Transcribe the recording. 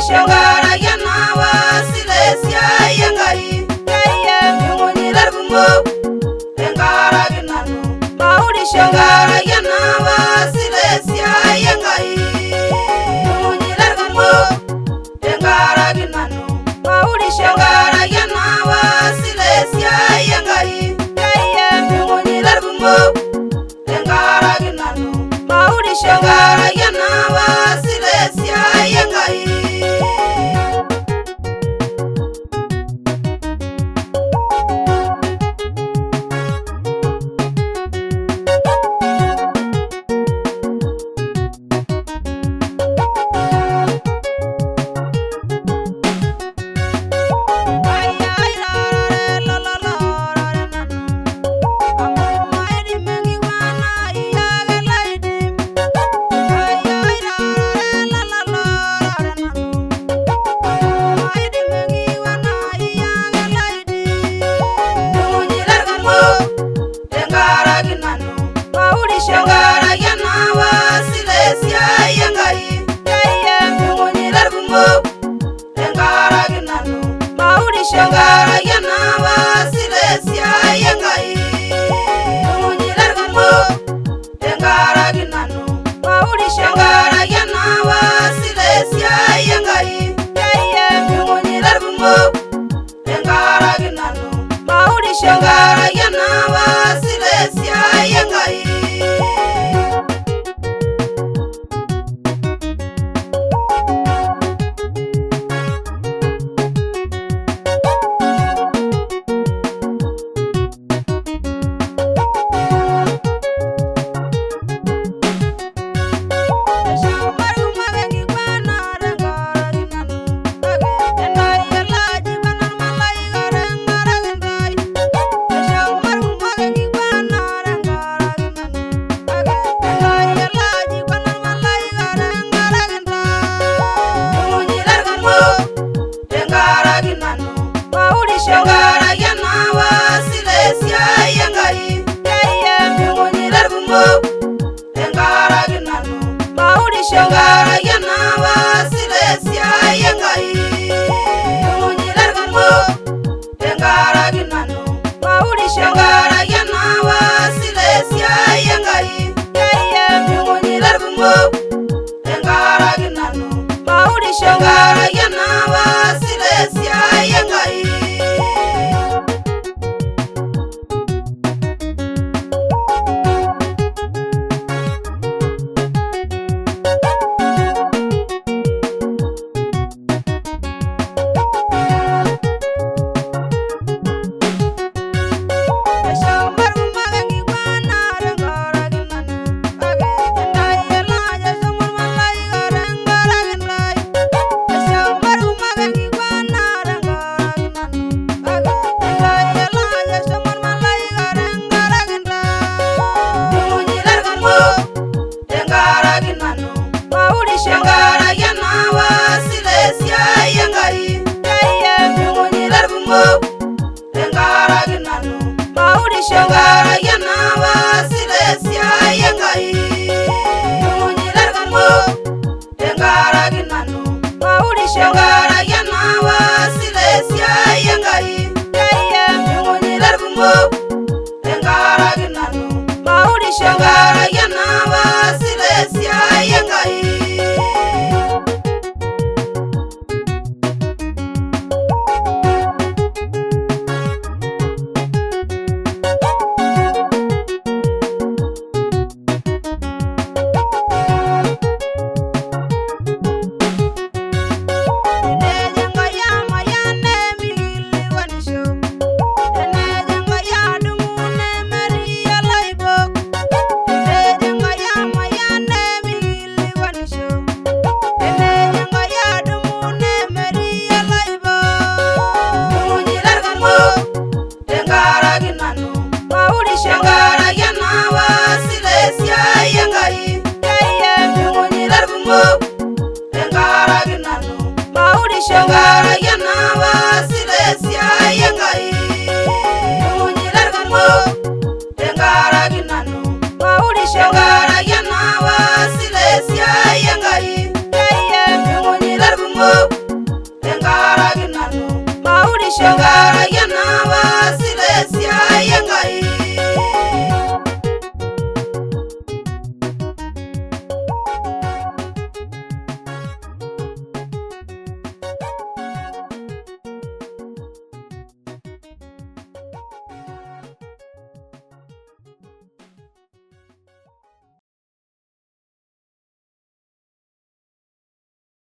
shangara yana wa silesia yangai yunguni larbumo engara ginanu maudi shangara yana wa silesia yangai yunguni larbumo engara ginanu maudi shangara yana wa silesia yangai yunguni larbumo engara ginanu maudi shangara yana wa silesia yangai shangara yana wa silesia yangai yunguni larbumo engara ginanu maudi shangara yana wa silesia yangai yunguni larbumo engara ginanu maudi shangara yana wa silesia yangai yunguni larbumo engara ginanu maudi shangara yana wa silesia yangai shangara yana wa silesia yangai yunguni larbumo engara ginanu maudi shangara yana wa silesia yangai yunguni larbumo engara ginanu maudi shangara yana wa silesia yangai yunguni larbumo engara ginanu maudi shangara yana wa silesia yangai shangara yana wa silesia yangai yunguni larbumo engara ginanu maudi shangara yana wa silesia yangai yunguni larbumo engara ginanu maudi shangara yana wa silesia yangai yunguni larbumo engara ginanu maudi shangara yana wa silesia yangai shangara yana wa silesia yangai yunguni larbumo engara ginanu maudi shangara